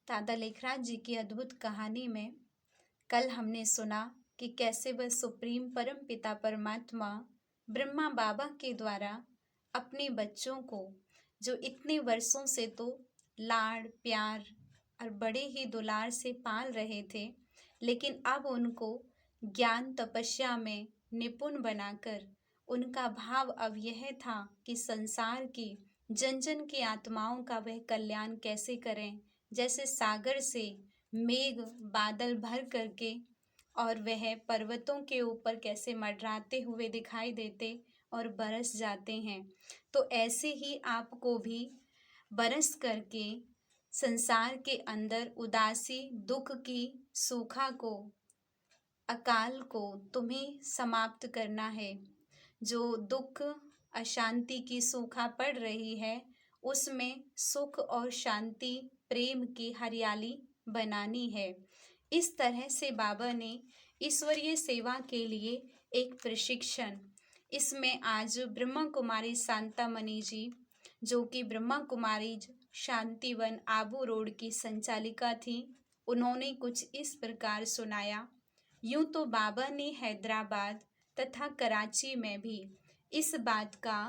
दादा लेखराज जी की अद्भुत कहानी में कल हमने सुना कि कैसे वह सुप्रीम परम पिता परमात्मा ब्रह्मा बाबा के द्वारा अपने बच्चों को जो इतने वर्षों से तो लाड़ प्यार और बड़े ही दुलार से पाल रहे थे, लेकिन अब उनको ज्ञान तपस्या में निपुण बनाकर उनका भाव अब यह था कि संसार की जन जन की आत्माओं का वह कल्याण कैसे करें। जैसे सागर से मेघ बादल भर करके और वह पर्वतों के ऊपर कैसे मंडराते हुए दिखाई देते और बरस जाते हैं, तो ऐसे ही आपको भी बरस करके संसार के अंदर उदासी दुख की सूखा को अकाल को तुम्हें समाप्त करना है। जो दुख अशांति की सूखा पड़ रही है उसमें सुख और शांति प्रेम की हरियाली बनानी है। इस तरह से बाबा ने ईश्वरीय सेवा के लिए एक प्रशिक्षण, इसमें आज ब्रह्मा कुमारी शांतामणि जी जो कि ब्रह्मा कुमारी शांतिवन आबू रोड की संचालिका थी, उन्होंने कुछ इस प्रकार सुनाया। यूं तो बाबा ने हैदराबाद तथा कराची में भी इस बात का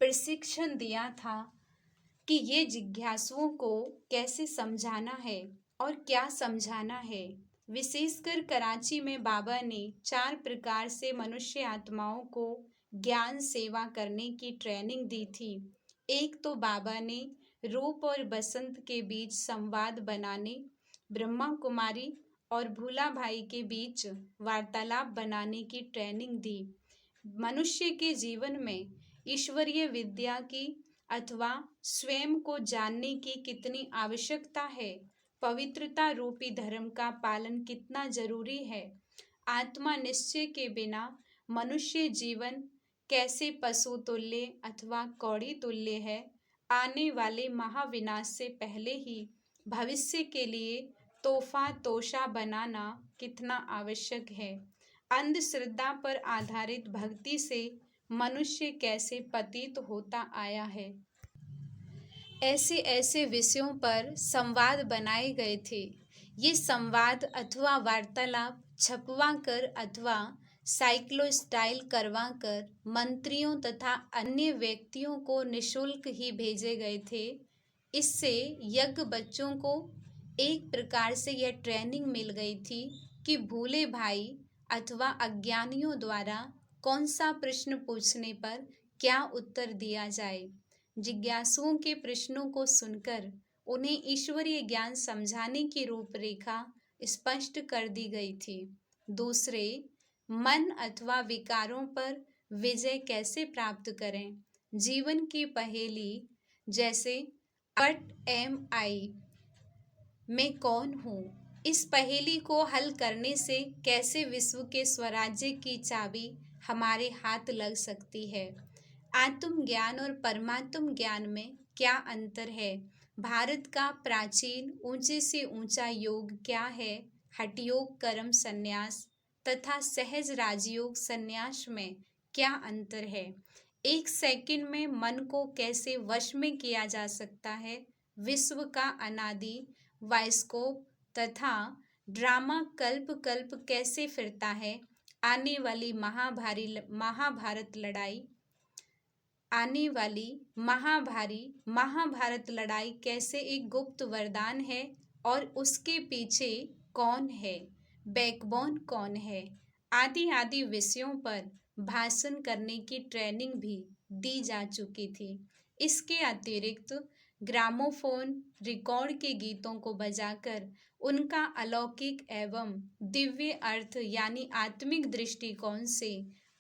प्रशिक्षण दिया था कि ये जिज्ञासुओं को कैसे समझाना है और क्या समझाना है। विशेषकर कराची में बाबा ने 4 प्रकार से मनुष्य आत्माओं को ज्ञान सेवा करने की ट्रेनिंग दी थी। एक तो बाबा ने रूप और बसंत के बीच संवाद बनाने, ब्रह्मा कुमारी और भूला भाई के बीच वार्तालाप बनाने की ट्रेनिंग दी। मनुष्य के जीवन में ईश्वरीय विद्या की अथवा स्वयं को जानने की कितनी आवश्यकता है, पवित्रता रूपी धर्म का पालन कितना जरूरी है, आत्मा निश्चय के बिना मनुष्य जीवन कैसे पशु तुल्य अथवा कौड़ी तुल्य है, आने वाले महाविनाश से पहले ही भविष्य के लिए तोहफा तोशा बनाना कितना आवश्यक है, अंधश्रद्धा पर आधारित भक्ति से मनुष्य कैसे पतित होता आया है। ऐसे ऐसे विषयों पर संवाद बनाए गए थे। ये संवाद अथवा वार्तालाप छपवा कर अथवा साइक्लोस्टाइल करवा कर मंत्रियों तथा अन्य व्यक्तियों को निशुल्क ही भेजे गए थे। इससे यज्ञ बच्चों को एक प्रकार से यह ट्रेनिंग मिल गई थी कि भूले भाई अथवा अज्ञानियों द्वारा कौन सा प्रश्न पूछने पर क्या उत्तर दिया जाए। जिज्ञासुओं के प्रश्नों को सुनकर उन्हें ईश्वरीय ज्ञान समझाने की रूपरेखा स्पष्ट कर दी गई थी। दूसरे, मन अथवा विकारों पर विजय कैसे प्राप्त करें। जीवन की पहेली जैसे व्हाट एम आई, मैं कौन हूँ, इस पहेली को हल करने से कैसे विश्व के स्वराज्य की चाबी हमारे हाथ लग सकती है। आत्म ज्ञान और परमात्म ज्ञान में क्या अंतर है। भारत का प्राचीन ऊंचे से ऊंचा योग क्या है। हठयोग कर्म संन्यास तथा सहज राजयोग संन्यास में क्या अंतर है। एक सेकंड में मन को कैसे वश में किया जा सकता है। विश्व का अनादि बायोस्कोप तथा ड्रामा कल्प कल्प कैसे फिरता है। आने वाली महाभारत लड़ाई कैसे एक गुप्त वरदान है और उसके पीछे कौन है, बैकबोन कौन है, आदि आदि विषयों पर भाषण करने की ट्रेनिंग भी दी जा चुकी थी। इसके अतिरिक्त ग्रामोफोन रिकॉर्ड के गीतों को बजाकर उनका अलौकिक एवं दिव्य अर्थ यानी आत्मिक दृष्टिकोण से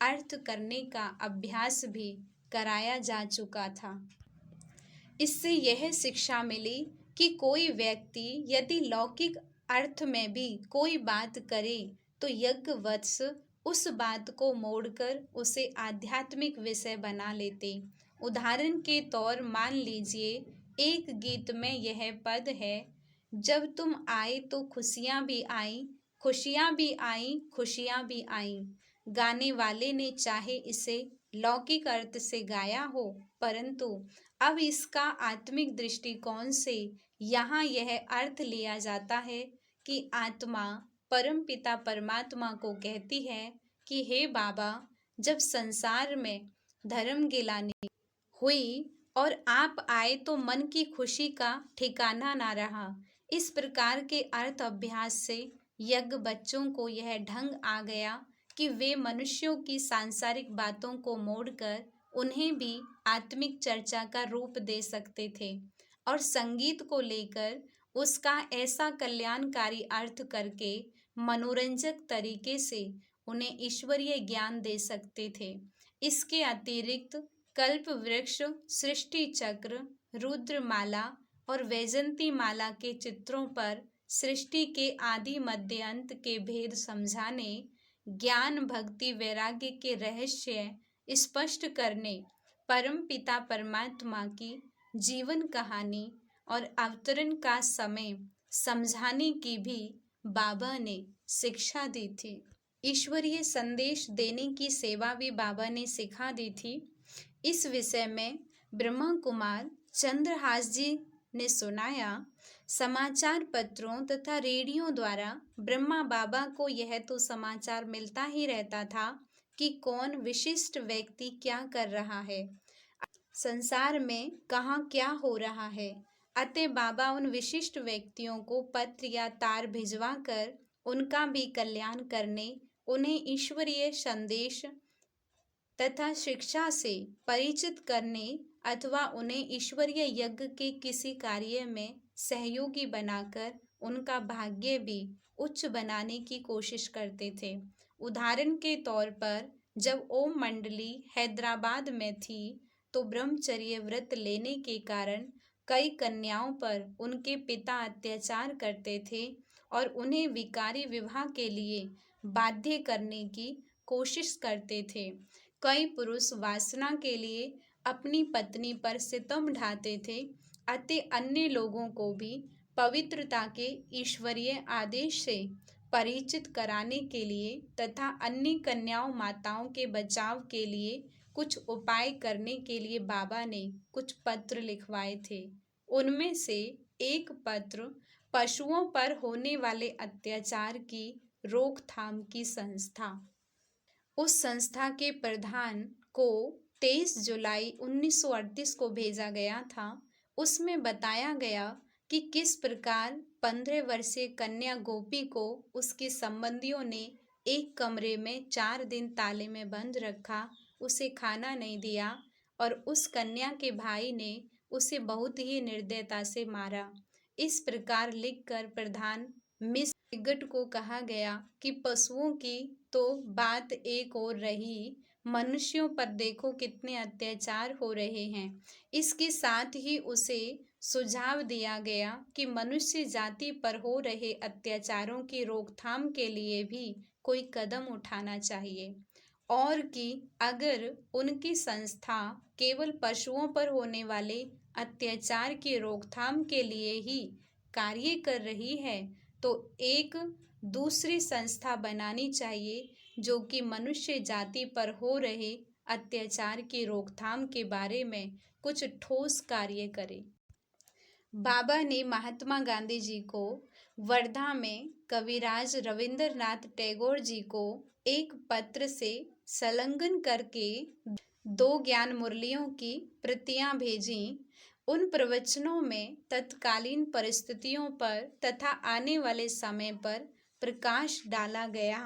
अर्थ करने का अभ्यास भी कराया जा चुका था। इससे यह शिक्षा मिली कि कोई व्यक्ति यदि लौकिक अर्थ में भी कोई बात करे तो यज्ञवत्स उस बात को मोड़कर उसे आध्यात्मिक विषय बना लेते। उदाहरण के तौर मान लीजिए एक गीत में यह पद है, जब तुम आए तो खुशियाँ भी आईं, खुशियाँ भी आईं, खुशियाँ भी आईं। गाने वाले ने चाहे इसे लौकिक अर्थ से गाया हो, परंतु अब इसका आत्मिक दृष्टिकोण से यहाँ यह अर्थ लिया जाता है कि आत्मा परमपिता परमात्मा को कहती है कि हे बाबा, जब संसार में धर्म गिलानी हुई और आप आए तो मन की खुशी का ठिकाना ना रहा। इस प्रकार के अर्थ अभ्यास से यज्ञ बच्चों को यह ढंग आ गया कि वे मनुष्यों की सांसारिक बातों को मोड़कर उन्हें भी आत्मिक चर्चा का रूप दे सकते थे और संगीत को लेकर उसका ऐसा कल्याणकारी अर्थ करके मनोरंजक तरीके से उन्हें ईश्वरीय ज्ञान दे सकते थे। इसके अतिरिक्त कल्प वृक्ष, सृष्टि चक्र, रुद्रमाला और वैजंती माला के चित्रों पर सृष्टि के आदि मध्य अंत के भेद समझाने, ज्ञान भक्ति वैराग्य के रहस्य स्पष्ट करने, परम पिता परमात्मा की जीवन कहानी और अवतरण का समय समझाने की भी बाबा ने शिक्षा दी थी। ईश्वरीय संदेश देने की सेवा भी बाबा ने सिखा दी थी। इस विषय में ब्रह्मा कुमार चंद्रहास जी ने सुनाया। समाचार पत्रों तथा रेडियो द्वारा ब्रह्मा बाबा को यह तो समाचार मिलता ही रहता था कि कौन विशिष्ट व्यक्ति क्या कर रहा है, संसार में कहाँ क्या हो रहा है। अतः बाबा उन विशिष्ट व्यक्तियों को पत्र या तार भिजवा कर उनका भी कल्याण करने, उन्हें ईश्वरीय संदेश तथा शिक्षा से परिचित करने अथवा उन्हें ईश्वरीय यज्ञ के किसी कार्य में सहयोगी बनाकर उनका भाग्य भी उच्च बनाने की कोशिश करते थे। उदाहरण के तौर पर जब ओम मंडली हैदराबाद में थी तो ब्रह्मचर्य व्रत लेने के कारण कई कन्याओं पर उनके पिता अत्याचार करते थे और उन्हें विकारी विवाह के लिए बाध्य करने की कोशिश करते थे। कई पुरुष वासना के लिए अपनी पत्नी पर सितम ढाते थे। अतः अन्य लोगों को भी पवित्रता के ईश्वरीय आदेश से परिचित कराने के लिए तथा अन्य कन्याओं माताओं के बचाव के लिए कुछ उपाय करने के लिए बाबा ने कुछ पत्र लिखवाए थे। उनमें से एक पत्र पशुओं पर होने वाले अत्याचार की रोकथाम की संस्था। उस संस्था के प्रधान को 23 जुलाई 1938 को भेजा गया था। उसमें बताया गया कि किस प्रकार 15 वर्षीय कन्या गोपी को उसके संबंधियों ने एक कमरे में 4 दिन ताले में बंद रखा, उसे खाना नहीं दिया और उस कन्या के भाई ने उसे बहुत ही निर्दयता से मारा। इस प्रकार लिखकर प्रधान मिस टिगट को कहा गया कि पशुओं की तो बात एक और रही, मनुष्यों पर देखो कितने अत्याचार हो रहे हैं। इसके साथ ही उसे सुझाव दिया गया कि मनुष्य जाति पर हो रहे अत्याचारों की रोकथाम के लिए भी कोई कदम उठाना चाहिए और कि अगर उनकी संस्था केवल पशुओं पर होने वाले अत्याचार की रोकथाम के लिए ही कार्य कर रही है तो एक दूसरी संस्था बनानी चाहिए जो कि मनुष्य जाति पर हो रहे अत्याचार की रोकथाम के बारे में कुछ ठोस कार्य करे। बाबा ने महात्मा गांधी जी को वर्धा में कविराज रविंद्रनाथ टैगोर जी को एक पत्र से संलग्न करके 2 ज्ञान मुरलियों की प्रतियां भेजी। उन प्रवचनों में तत्कालीन परिस्थितियों पर तथा आने वाले समय पर प्रकाश डाला गया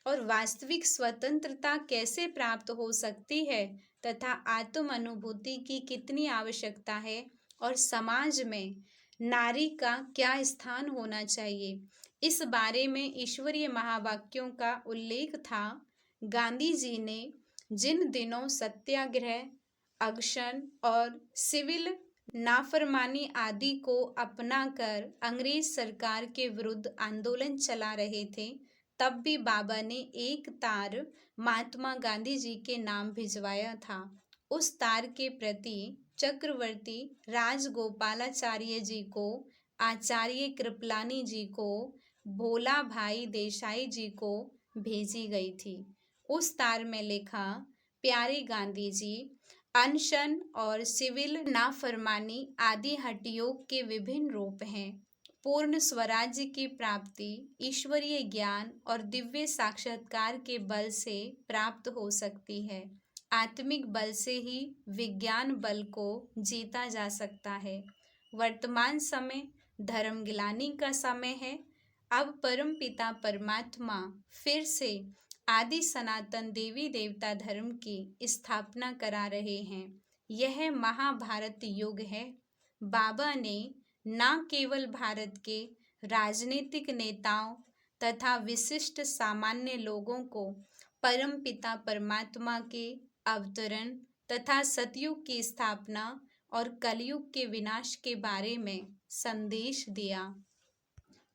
और वास्तविक स्वतंत्रता कैसे प्राप्त हो सकती है तथा आत्म अनुभूति की कितनी आवश्यकता है और समाज में नारी का क्या स्थान होना चाहिए, इस बारे में ईश्वरीय महावाक्यों का उल्लेख था। गांधी जी ने जिन दिनों सत्याग्रह, अनशन और सिविल नाफरमानी आदि को अपनाकर अंग्रेज सरकार के विरुद्ध आंदोलन चला रहे थे, तब भी बाबा ने एक तार महात्मा गांधी जी के नाम भिजवाया था। उस तार के प्रति चक्रवर्ती राजगोपालाचार्य जी को, आचार्य कृपलानी जी को, भोला भाई देसाई जी को भेजी गई थी। उस तार में लिखा, प्यारे गांधी जी, अनशन और सिविल नाफरमानी आदि हठयोग के विभिन्न रूप हैं। पूर्ण स्वराज्य की प्राप्ति ईश्वरीय ज्ञान और दिव्य साक्षात्कार के बल से प्राप्त हो सकती है। आत्मिक बल से ही विज्ञान बल को जीता जा सकता है। वर्तमान समय धर्मग्लानि का समय है। अब परम पिता परमात्मा फिर से आदि सनातन देवी देवता धर्म की स्थापना करा रहे हैं। यह महाभारत युग है। बाबा ने न केवल भारत के राजनीतिक नेताओं तथा विशिष्ट सामान्य लोगों को परम पिता परमात्मा के अवतरण तथा सतयुग की स्थापना और कलयुग के विनाश के बारे में संदेश दिया,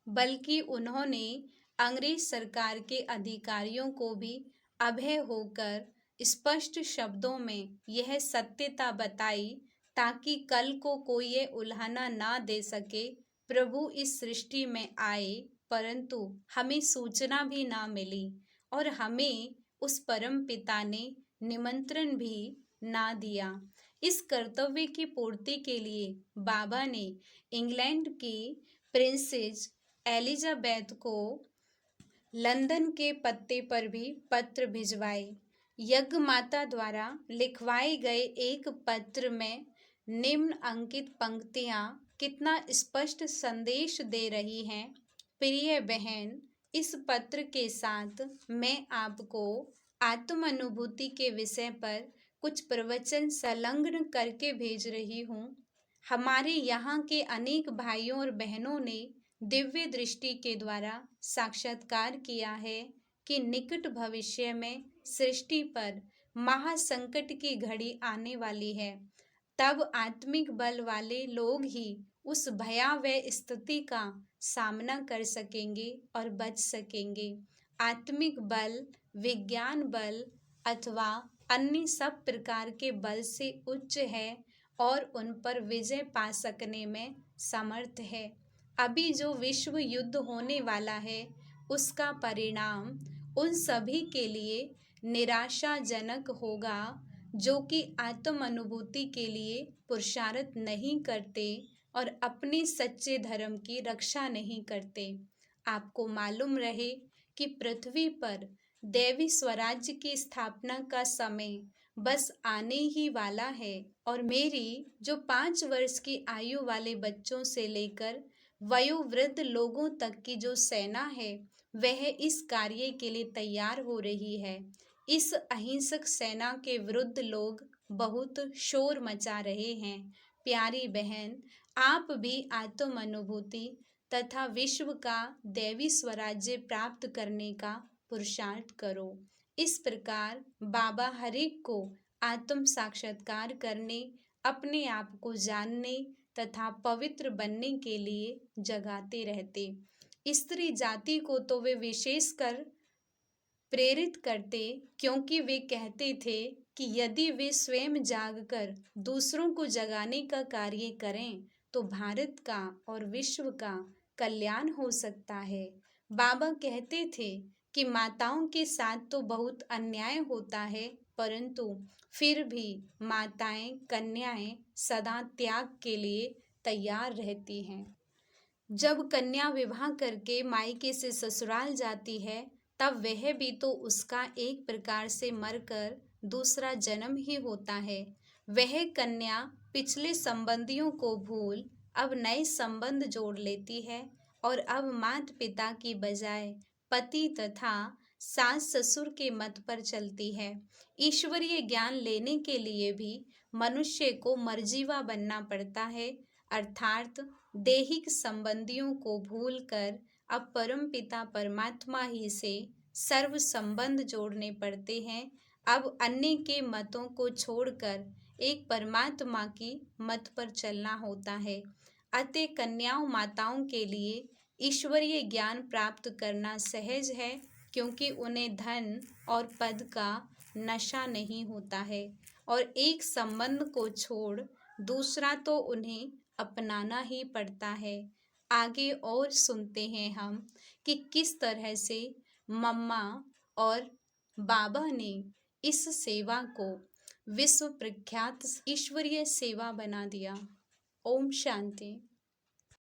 बल्कि उन्होंने अंग्रेज सरकार के अधिकारियों को भी अभय होकर स्पष्ट शब्दों में यह सत्यता बताई ताकि कल को कोई ये उल्हाना ना दे सके। प्रभु इस सृष्टि में आए, परंतु हमें सूचना भी ना मिली और हमें उस परम पिता ने निमंत्रण भी ना दिया। इस कर्तव्य की पूर्ति के लिए बाबा ने इंग्लैंड की प्रिंसेस एलिजाबेथ को लंदन के पत्ते पर भी पत्र भिजवाए। यज्ञ माता द्वारा लिखवाए गए एक पत्र में निम्न अंकित पंक्तियां कितना स्पष्ट संदेश दे रही हैं। प्रिय बहन, इस पत्र के साथ मैं आपको आत्म अनुभूति के विषय पर कुछ प्रवचन संलग्न करके भेज रही हूँ। हमारे यहाँ के अनेक भाइयों और बहनों ने दिव्य दृष्टि के द्वारा साक्षात्कार किया है कि निकट भविष्य में सृष्टि पर महासंकट की घड़ी आने वाली है। तब आत्मिक बल वाले लोग ही उस भयावह स्थिति का सामना कर सकेंगे और बच सकेंगे। आत्मिक बल विज्ञान बल अथवा अन्य सब प्रकार के बल से उच्च है और उन पर विजय पा सकने में समर्थ है। अभी जो विश्व युद्ध होने वाला है उसका परिणाम उन सभी के लिए निराशाजनक होगा जो कि आत्म अनुभूति के लिए पुरुषार्थ नहीं करते और अपने सच्चे धर्म की रक्षा नहीं करते। आपको मालूम रहे कि पृथ्वी पर देवी स्वराज्य की स्थापना का समय बस आने ही वाला है और मेरी जो 5 वर्ष की आयु वाले बच्चों से लेकर वयोवृद्ध लोगों तक की जो सेना है वह इस कार्य के लिए तैयार हो रही है। इस अहिंसक सेना के विरुद्ध लोग बहुत शोर मचा रहे हैं। प्यारी बहन, आप भी आत्म अनुभूति तथा विश्व का देवी स्वराज्य प्राप्त करने का पुरुषार्थ करो। इस प्रकार बाबा हरेक को आत्म साक्षात्कार करने, अपने आप को जानने तथा पवित्र बनने के लिए जगाते रहते। स्त्री जाति को तो वे विशेषकर प्रेरित करते, क्योंकि वे कहते थे कि यदि वे स्वयं जागकर दूसरों को जगाने का कार्य करें तो भारत का और विश्व का कल्याण हो सकता है। बाबा कहते थे कि माताओं के साथ तो बहुत अन्याय होता है, परंतु फिर भी माताएं कन्याएं सदा त्याग के लिए तैयार रहती हैं। जब कन्या विवाह करके मायके से ससुराल जाती है तब वह भी तो उसका एक प्रकार से मरकर दूसरा जन्म ही होता है। वह कन्या पिछले संबंधियों को भूल अब नए संबंध जोड़ लेती है और अब माता पिता की बजाय पति तथा सास ससुर के मत पर चलती है। ईश्वरीय ज्ञान लेने के लिए भी मनुष्य को मर्जीवा बनना पड़ता है, अर्थात दैहिक संबंधियों को भूलकर अब परम पिता परमात्मा ही से सर्व संबंध जोड़ने पड़ते हैं। अब अन्य के मतों को छोड़कर एक परमात्मा की मत पर चलना होता है। अतः कन्याओं माताओं के लिए ईश्वरीय ज्ञान प्राप्त करना सहज है, क्योंकि उन्हें धन और पद का नशा नहीं होता है और एक संबंध को छोड़ दूसरा तो उन्हें अपनाना ही पड़ता है। आगे और सुनते हैं हम कि किस तरह से मम्मा और बाबा ने इस सेवा को विश्व प्रख्यात ईश्वरीय सेवा बना दिया। ओम शांति।